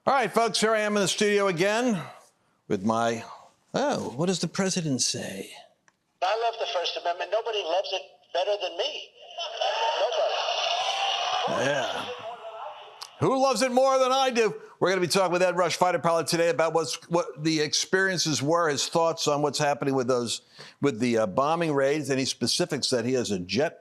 All right, folks, here I am in the studio again with my, what does the president say? I love the First Amendment. Nobody loves it better than me. Nobody. Yeah. Who loves it more than I do? We're going to be talking with Ed Rush, fighter pilot, today about what the experiences were, his thoughts on what's happening with the bombing raids, any specifics that he as a jet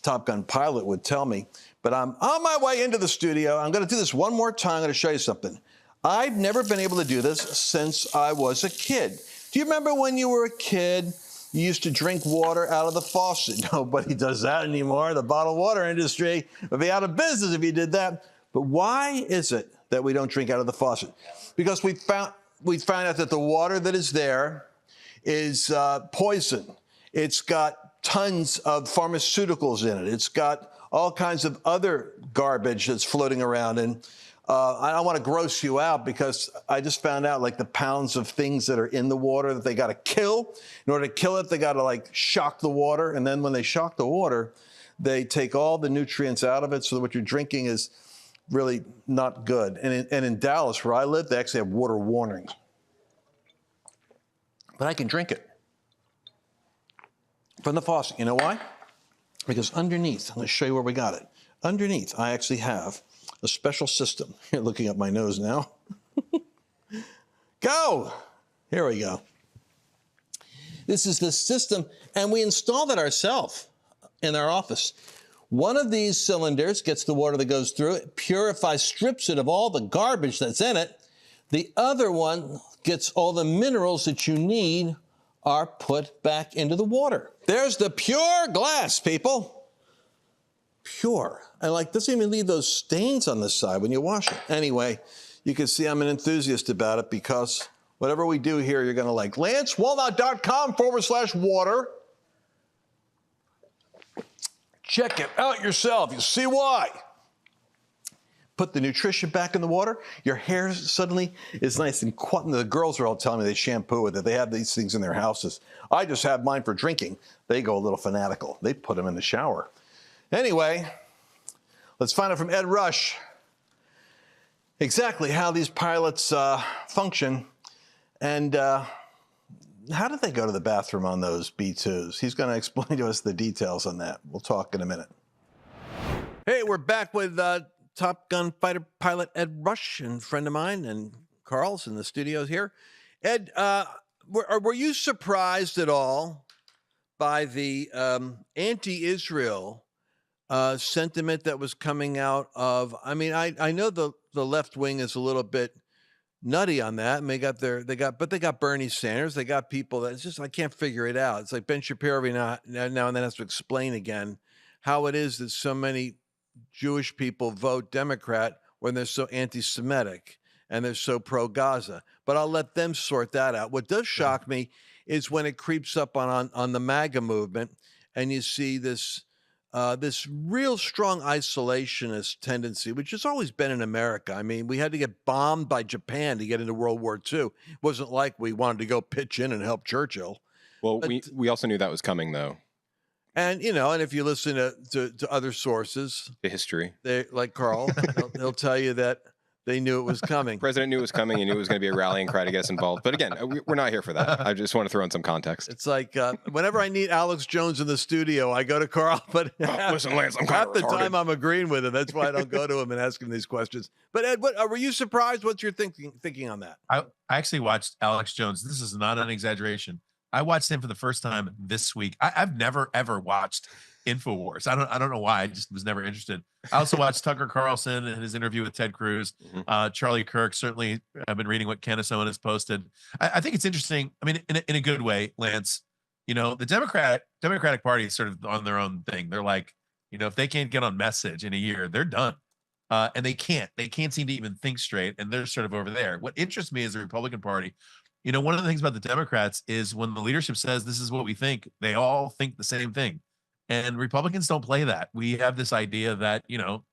Top Gun pilot would tell me. But I'm on my way into the studio. I'm going to do this one more time. I'm going to show you something. I've never been able to do this since I was a kid. Do you remember when you were a kid, you used to drink water out of the faucet? Nobody does that anymore. The bottled water industry would be out of business if you did that. But why is it that we don't drink out of the faucet? Because we found out that the water that is there is poison. It's got tons of pharmaceuticals in it. It's got all kinds of other garbage that's floating around. And I don't want to gross you out because I just found out like the pounds of things that are in the water that they got to kill. In order to kill it, they got to like shock the water. And then when they shock the water, they take all the nutrients out of it. So that what you're drinking is really not good. And in Dallas, where I live, they actually have water warnings. But I can drink it from the faucet. You know why? Because underneath, I'm going to show you where we got it. Underneath, I actually have a special system. You're looking at my nose now. Go! Here we go. This is the system, and we installed it ourselves in our office. One of these cylinders gets the water that goes through it, purifies, strips it of all the garbage that's in it. The other one gets all the minerals that you need are put back into the water. There's the pure glass, people. Pure. And like, doesn't even leave those stains on the side when you wash it. Anyway, you can see I'm an enthusiast about it because whatever we do here, you're going to like. LanceWallnau.com/water. Check it out yourself. You see why. Put the nutrition back in the water. Your hair suddenly is nice and quiet. The girls are all telling me they shampoo with it. They have these things in their houses. I just have mine for drinking. They go a little fanatical. They put them in the shower. Anyway, let's find out from Ed Rush exactly how these pilots function and how did they go to the bathroom on those B-2s? He's going to explain to us the details on that. We'll talk in a minute. Hey, we're back with Top Gun fighter pilot Ed Rush, and friend of mine, and Carl's in the studios here. Ed, were you surprised at all by the anti-Israel sentiment that was coming out of? I mean, I know the left wing is a little bit nutty on that, and they got Bernie Sanders. They got people that it's just I can't figure it out. It's like Ben Shapiro every now and then has to explain again how it is that so many Jewish people vote Democrat when they're so anti-Semitic and they're so pro-Gaza. But I'll let them sort that out. What does shock me is when it creeps up on the MAGA movement, and you see this real strong isolationist tendency, which has always been in America. I mean, we had to get bombed by Japan to get into World War II. It wasn't like we wanted to go pitch in and help Churchill. Well, we also knew that was coming, though. And, you know, and if you listen to other sources, the history, they like Carl, they'll tell you that they knew it was coming. The president knew it was coming. He knew it was going to be a rallying cry to get us involved. But again, we're not here for that. I just want to throw in some context. It's like whenever I need Alex Jones in the studio, I go to Carl. But listen, Lance, I'm kind half of the retarded. time I'm agreeing with him. That's why I don't go to him and ask him these questions. But Ed, were you surprised? What's your thinking on that? I actually watched Alex Jones. This is not an exaggeration. I watched him for the first time this week. I've never ever watched InfoWars. I don't know why. I just was never interested. I also watched Tucker Carlson and his interview with Ted Cruz. Charlie Kirk. Certainly, I've been reading what Candace Owen has posted. I think it's interesting. I mean, in a good way, Lance. You know, the Democratic Party is sort of on their own thing. They're like, you know, if they can't get on message in a year, they're done. And they can't seem to even think straight. And they're sort of over there. What interests me is the Republican Party. You know, one of the things about the Democrats is when the leadership says this is what we think, they all think the same thing. And Republicans don't play that. We have this idea that, you know,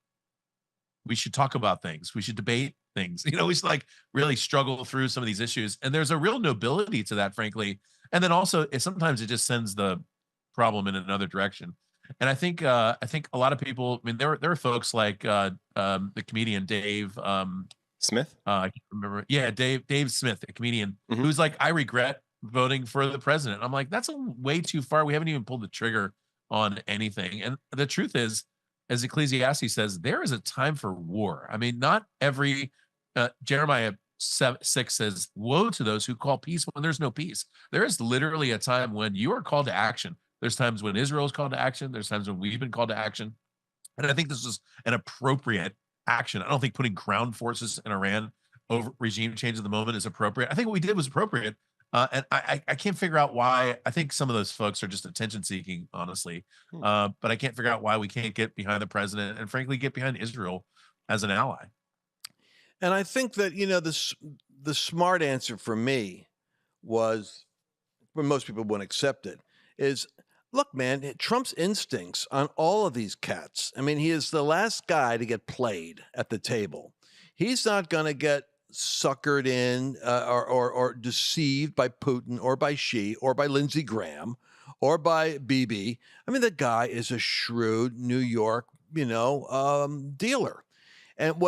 we should talk about things. We should debate things. You know, we should like really struggle through some of these issues. And there's a real nobility to that, frankly. And then also sometimes it just sends the problem in another direction. And I think a lot of people, I mean, there are folks like the comedian Dave Smith? I can't remember. Yeah, Dave Smith, a comedian, Mhm. who's like, I regret voting for the president. I'm like, that's a way too far. We haven't even pulled the trigger on anything. And the truth is, as Ecclesiastes says, there is a time for war. I mean, not every Jeremiah 6 says, woe to those who call peace when there's no peace. There is literally a time when you are called to action. There's times when Israel is called to action. There's times when we've been called to action. And I think this is an appropriate action. I don't think putting ground forces in Iran over regime change at the moment is appropriate. I think what we did was appropriate. And I can't figure out why. I think some of those folks are just attention seeking, honestly. But I can't figure out why we can't get behind the president and, frankly, get behind Israel as an ally. And I think that, the smart answer for me was, when most people wouldn't accept it, is, look, man, Trump's instincts on all of these cats. I mean, he is the last guy to get played at the table. He's not going to get suckered in or deceived by Putin or by Xi or by Lindsey Graham or by Bibi. I mean, the guy is a shrewd New York, dealer and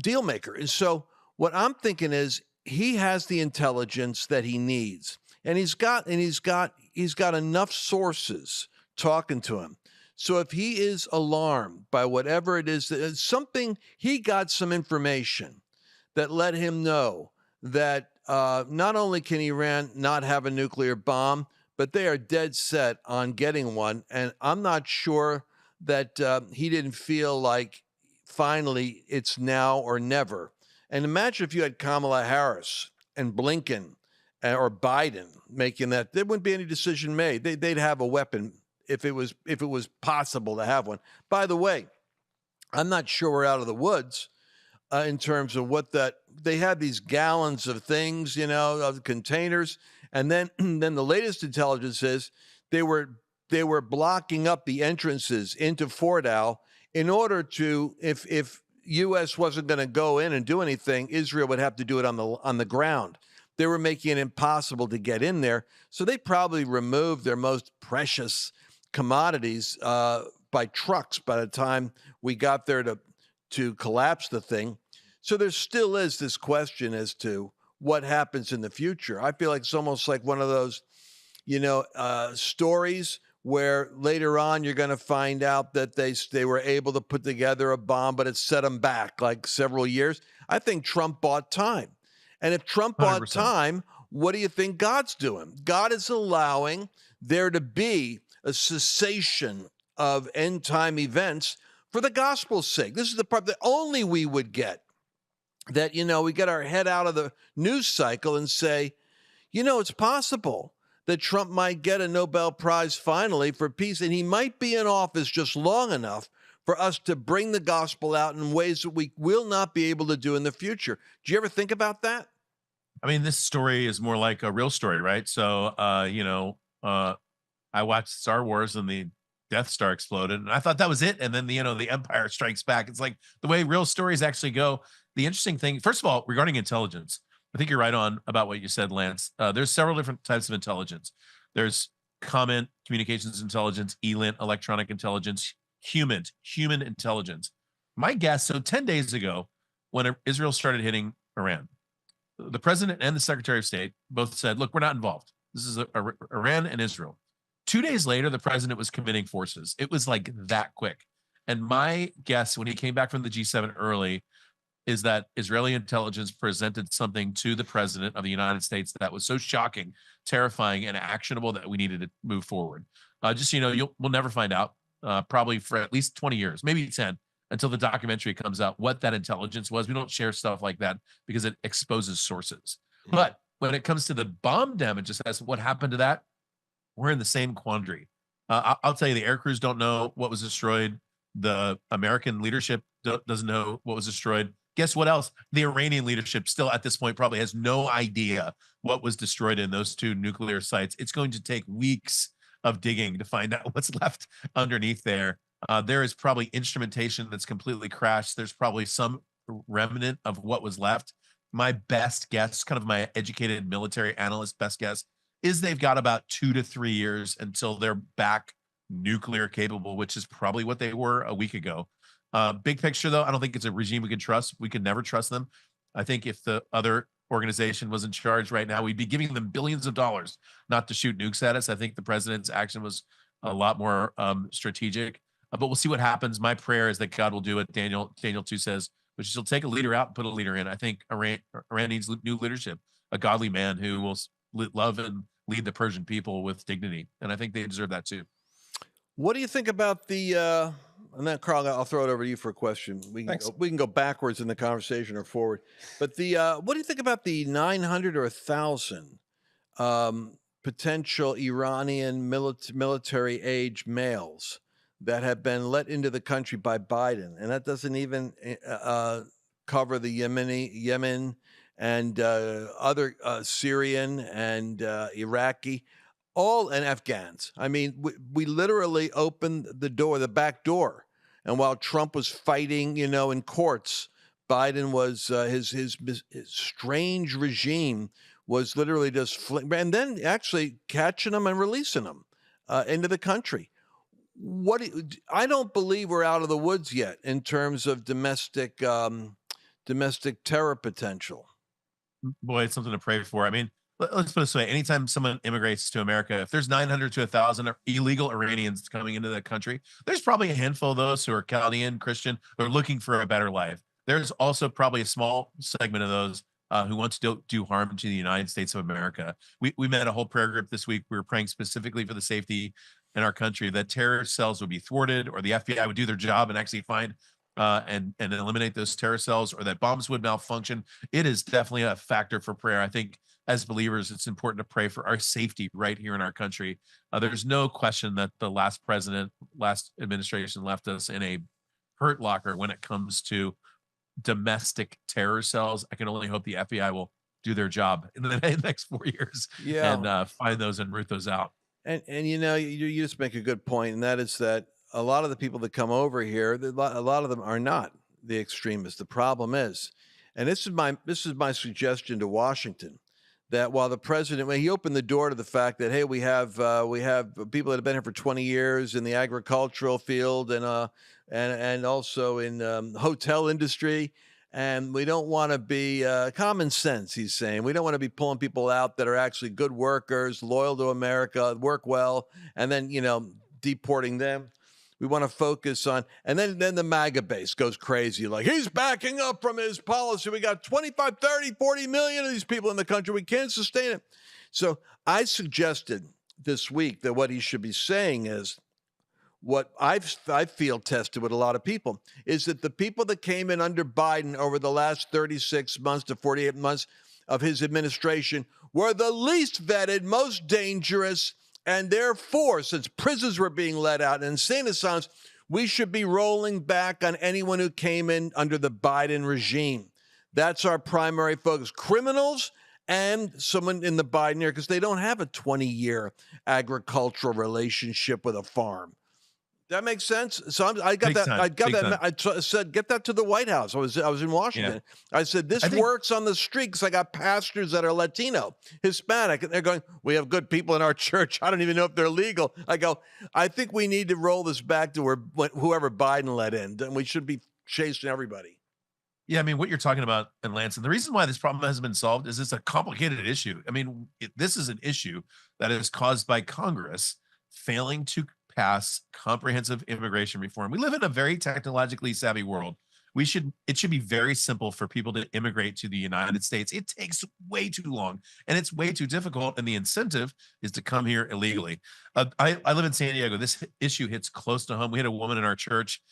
deal maker. And so what I'm thinking is he has the intelligence that he needs. And he's got enough sources talking to him. So if he is alarmed by whatever it is, he got some information that let him know that not only can Iran not have a nuclear bomb, but they are dead set on getting one. And I'm not sure that he didn't feel like finally it's now or never. And imagine if you had Kamala Harris and Blinken or Biden making that, there wouldn't be any decision made. They'd have a weapon if it was possible to have one. By the way, I'm not sure we're out of the woods in terms of they had these gallons of things, of containers, and then the latest intelligence is they were blocking up the entrances into Fort Al in order to, if U.S. wasn't going to go in and do anything, Israel would have to do it on the ground. They were making it impossible to get in there. So they probably removed their most precious commodities by trucks by the time we got there to collapse the thing. So there still is this question as to what happens in the future. I feel like it's almost like one of those, stories where later on you're going to find out that they were able to put together a bomb, but it set them back like several years. I think Trump bought time. And if Trump 100%. bought time, what do you think God's doing? God is allowing there to be a cessation of end time events for the gospel's sake. This is the part that only we would get, that, we get our head out of the news cycle and say, it's possible that Trump might get a Nobel Prize finally for peace, and he might be in office just long enough for us to bring the gospel out in ways that we will not be able to do in the future. Do you ever think about that? I mean, this story is more like a real story, right? So, I watched Star Wars and the Death Star exploded, and I thought that was it. And then, the Empire Strikes Back. It's like the way real stories actually go. The interesting thing, first of all, regarding intelligence, I think you're right on about what you said, Lance. There's several different types of intelligence. There's comment, communications intelligence, ELINT, electronic intelligence, human intelligence. My guess, so 10 days ago, when Israel started hitting Iran, the president and the secretary of state both said, look, we're not involved. This is Iran and Israel. 2 days later, the president was committing forces. It was like that quick. And my guess, when he came back from the G7 early, is that Israeli intelligence presented something to the president of the United States that was so shocking, terrifying, and actionable that we needed to move forward. Just, we'll never find out, probably for at least 20 years, maybe 10, until the documentary comes out, what that intelligence was. We don't share stuff like that because it exposes sources. Mm-hmm. But when it comes to the bomb damage assessment, what happened to that? We're in the same quandary. I'll tell you, the air crews don't know what was destroyed. The American leadership doesn't know what was destroyed. Guess what else? The Iranian leadership still at this point probably has no idea what was destroyed in those two nuclear sites. It's going to take weeks of digging to find out what's left underneath there. There is probably instrumentation that's completely crashed. There's probably some remnant of what was left. My best guess, kind of my educated military analyst best guess, is they've got about 2 to 3 years until they're back nuclear capable, which is probably what they were a week ago. Big picture, though, I don't think it's a regime we can trust. We could never trust them. I think if the other organization was in charge right now, we'd be giving them billions of dollars not to shoot nukes at us. I think the president's action was a lot more strategic. But we'll see what happens. My prayer is that God will do what Daniel 2 says, which is he'll take a leader out and put a leader in. I think Iran needs new leadership, a godly man who will love and lead the Persian people with dignity. And I think they deserve that too. What do you think about the? And then, Carl, I'll throw it over to you for a question. We can go backwards in the conversation or forward. But what do you think about the 900 or 1,000 potential Iranian military age males that have been let into the country by Biden? And that doesn't even cover the Yemen and other Syrian and Iraqi. And Afghans. I mean, we literally opened the back door. And while Trump was fighting, in courts, Biden was his strange regime was literally just and then actually catching them and releasing them into the country. I don't believe we're out of the woods yet in terms of domestic terror potential. Boy, it's something to pray for. I mean, let's put it this way. Anytime someone immigrates to America, if there's 900 to 1,000 illegal Iranians coming into the country, there's probably a handful of those who are Chaldean, Christian, who are looking for a better life. There's also probably a small segment of those who want to do harm to the United States of America. We met a whole prayer group this week. We were praying specifically for the safety in our country, that terror cells would be thwarted, or the FBI would do their job and actually find and eliminate those terror cells, or that bombs would malfunction. It is definitely a factor for prayer. I think as believers, it's important to pray for our safety right here in our country. There's no question that the last administration left us in a hurt locker when it comes to domestic terror cells. I can only hope the FBI will do their job in the next 4 years and find those and root those out. And you just make a good point, and that is that a lot of the people that come over here, a lot of them are not the extremists. The problem is, and this is my suggestion to Washington, that while the president, he opened the door to the fact that, hey, we have people that have been here for 20 years in the agricultural field and also in hotel industry, and we don't want to be common sense. He's saying we don't want to be pulling people out that are actually good workers, loyal to America, work well, and then deporting them. We want to focus on, and then the MAGA base goes crazy. Like, he's backing up from his policy. We got 25, 30, 40 million of these people in the country. We can't sustain it. So I suggested this week that what he should be saying is, what I feel tested with a lot of people, is that the people that came in under Biden over the last 36 months to 48 months of his administration were the least vetted, most dangerous, and therefore, since prisons were being let out and insane asylums, we should be rolling back on anyone who came in under the Biden regime. That's our primary focus. Criminals and someone in the Biden era, because they don't have a 20-year agricultural relationship with a farm. That makes sense. So I got that. I said, get that to the White House. I was in Washington. Yeah. I said, this works on the street because I got pastors that are Latino, Hispanic, and they're going, we have good people in our church. I don't even know if they're legal. I go, I think we need to roll this back to whoever Biden let in, and we should be chasing everybody. Yeah, I mean, what you're talking about, and Lance, and the reason why this problem hasn't been solved is it's a complicated issue. I mean, this is an issue that is caused by Congress failing to pass comprehensive immigration reform. We live in a very technologically savvy world. It should be very simple for people to immigrate to the United States. It takes way too long and it's way too difficult. And the incentive is to come here illegally. I live in San Diego. This issue hits close to home. We had a woman in our church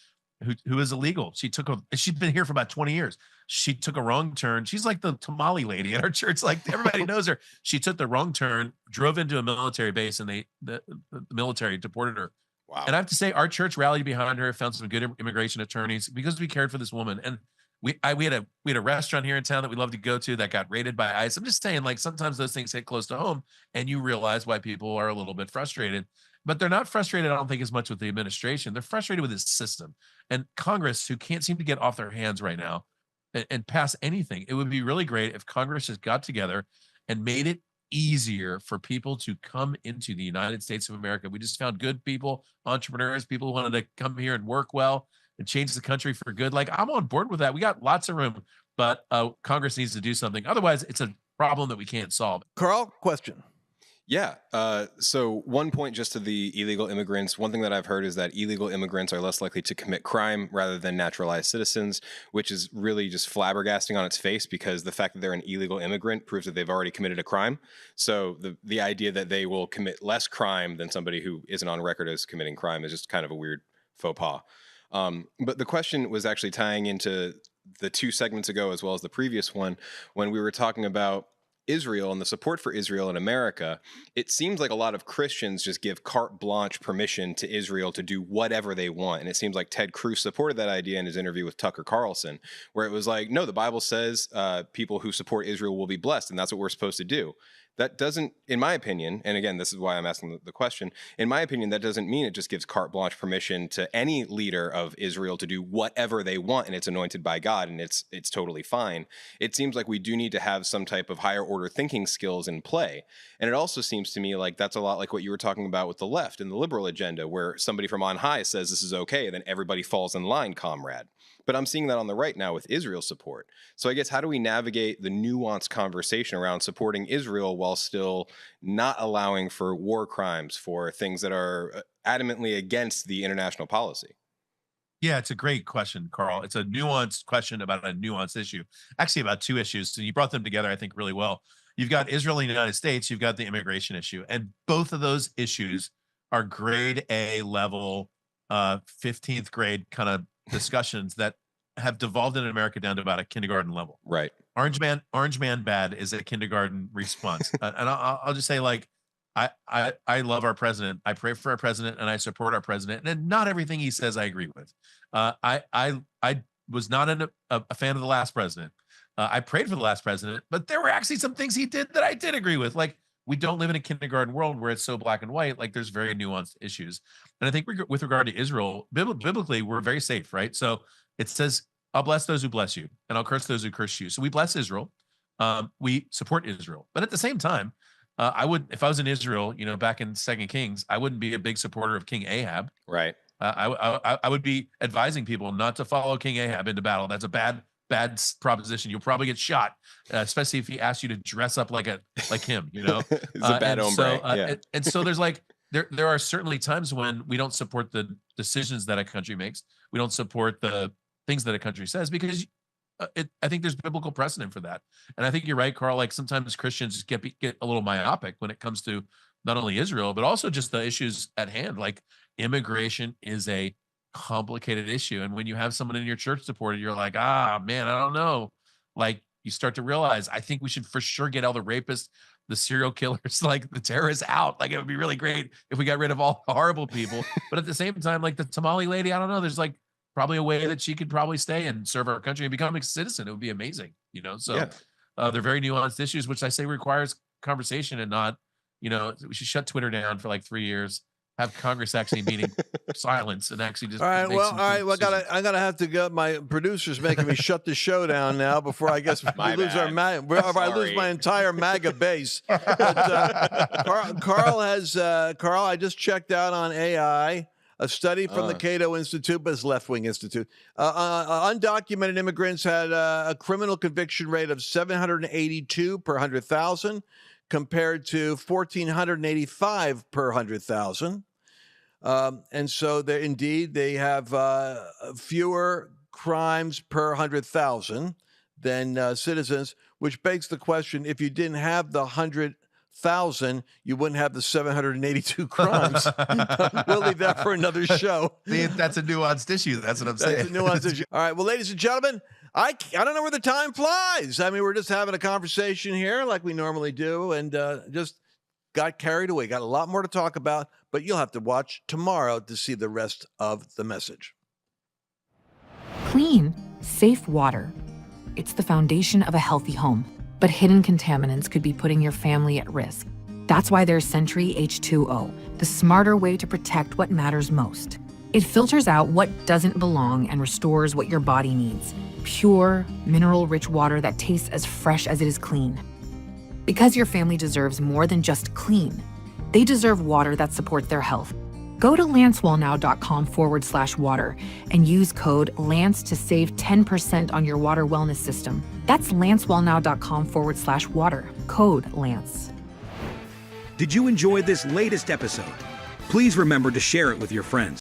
who is illegal. She's been here for about 20 years. She took a wrong turn. She's like the tamale lady at our church. Like, everybody knows her. She took the wrong turn, drove into a military base, and the military deported her. Wow. And I have to say, our church rallied behind her, found some good immigration attorneys because we cared for this woman. And we had a restaurant here in town that we love to go to that got raided by ICE. I'm just saying, like, sometimes those things hit close to home and you realize why people are a little bit frustrated. But they're not frustrated, I don't think, as much with the administration. They're frustrated with this system. And Congress, who can't seem to get off their hands right now and pass anything. It would be really great if Congress just got together and made it easier for people to come into the United States of America. We just found good people, entrepreneurs, people who wanted to come here and work well and change the country for good. Like, I'm on board with that. We got lots of room. but Congress needs to do something. Otherwise, it's a problem that we can't solve. Carl, question. Yeah. So one point just to the illegal immigrants. One thing that I've heard is that illegal immigrants are less likely to commit crime rather than naturalized citizens, which is really just flabbergasting on its face, because the fact that they're an illegal immigrant proves that they've already committed a crime. So the idea that they will commit less crime than somebody who isn't on record as committing crime is just kind of a weird faux pas. But the question was actually tying into the 2 segments ago, as well as the previous one, when we were talking about Israel and the support for Israel in America. It seems like a lot of Christians just give carte blanche permission to Israel to do whatever they want. And it seems like Ted Cruz supported that idea in his interview with Tucker Carlson, where it was like, no, the Bible says people who support Israel will be blessed, and that's what we're supposed to do. That doesn't, in my opinion, and again, this is why I'm asking the question, in my opinion, that doesn't mean it just gives carte blanche permission to any leader of Israel to do whatever they want, and it's anointed by God, and it's totally fine. It seems like we do need to have some type of higher order thinking skills in play. And it also seems to me like that's a lot like what you were talking about with the left and the liberal agenda, where somebody from on high says this is okay, and then everybody falls in line, comrade. But I'm seeing that on the right now with Israel support. So I guess, how do we navigate the nuanced conversation around supporting Israel while still not allowing for war crimes, for things that are adamantly against the international policy? Yeah, it's a great question, Carl. It's a nuanced question about a nuanced issue, actually about 2 issues. So you brought them together, I think, really well. You've got Israel and the United States, you've got the immigration issue, and both of those issues are grade A level, 15th grade kind of discussions that have devolved in America down to about a kindergarten level. Right. Orange man bad is a kindergarten response. And I'll just say, like, I love our president. I pray for our president and I support our president. And not everything he says I agree with. I was not a fan of the last president. I prayed for the last president, but there were actually some things he did that I did agree with. Like, we don't live in a kindergarten world where it's so black and white. Like, there's very nuanced issues. And I think with regard to Israel, biblically, we're very safe, right? So it says, I'll bless those who bless you, and I'll curse those who curse you. So we bless Israel. We support Israel. But at the same time, I would, if I was in Israel, back in 2 Kings, I wouldn't be a big supporter of King Ahab. Right. I would be advising people not to follow King Ahab into battle. That's a bad proposition. You'll probably get shot, especially if he asks you to dress up like him. It's a bad hombre. Yeah. And so there's like, there are certainly times when we don't support the decisions that a country makes. We don't support the things that a country says, because I think there's biblical precedent for that. And I think you're right, Carl. Like, sometimes Christians get a little myopic when it comes to not only Israel, but also just the issues at hand. Like, immigration is a complicated issue. And when you have someone in your church support it, you're like, man, I don't know. Like, you start to realize, I think we should for sure get all the rapists, the serial killers, like the terrorists out. Like, it would be really great if we got rid of all the horrible people. But at the same time, like the Somali lady, I don't know, there's like probably a way that she could probably stay and serve our country and become a citizen. It would be amazing, So yeah. They're very nuanced issues, which I say requires conversation and not, we should shut Twitter down for like 3 years, have Congress actually meeting silence and actually just. All right. Well, I gotta have to go. My producer's making me shut the show down now before I guess we lose our I lose my entire MAGA base. But, Carl, I just checked out on AI. A study from the Cato Institute, but it's left-wing institute. Undocumented immigrants had a criminal conviction rate of 782 per 100,000, compared to 1,485 per 100,000. And so they have fewer crimes per 100,000 than citizens, which begs the question: if you didn't have the 100,000, you wouldn't have the 782 crimes. We'll leave that for another show. That's a nuanced issue. That's what I'm saying. That's a nuanced issue. All right. Well, ladies and gentlemen, I don't know where the time flies. I mean, we're just having a conversation here like we normally do, and just got carried away. Got a lot more to talk about, but you'll have to watch tomorrow to see the rest of the message. Clean, safe water. It's the foundation of a healthy home. But hidden contaminants could be putting your family at risk. That's why there's Sentry H2O, the smarter way to protect what matters most. It filters out what doesn't belong and restores what your body needs. Pure, mineral-rich water that tastes as fresh as it is clean. Because your family deserves more than just clean. They deserve water that supports their health. Go to lancewallnau.com/water and use code LANCE to save 10% on your water wellness system. That's lancewallnau.com/water, code LANCE. Did you enjoy this latest episode? Please remember to share it with your friends.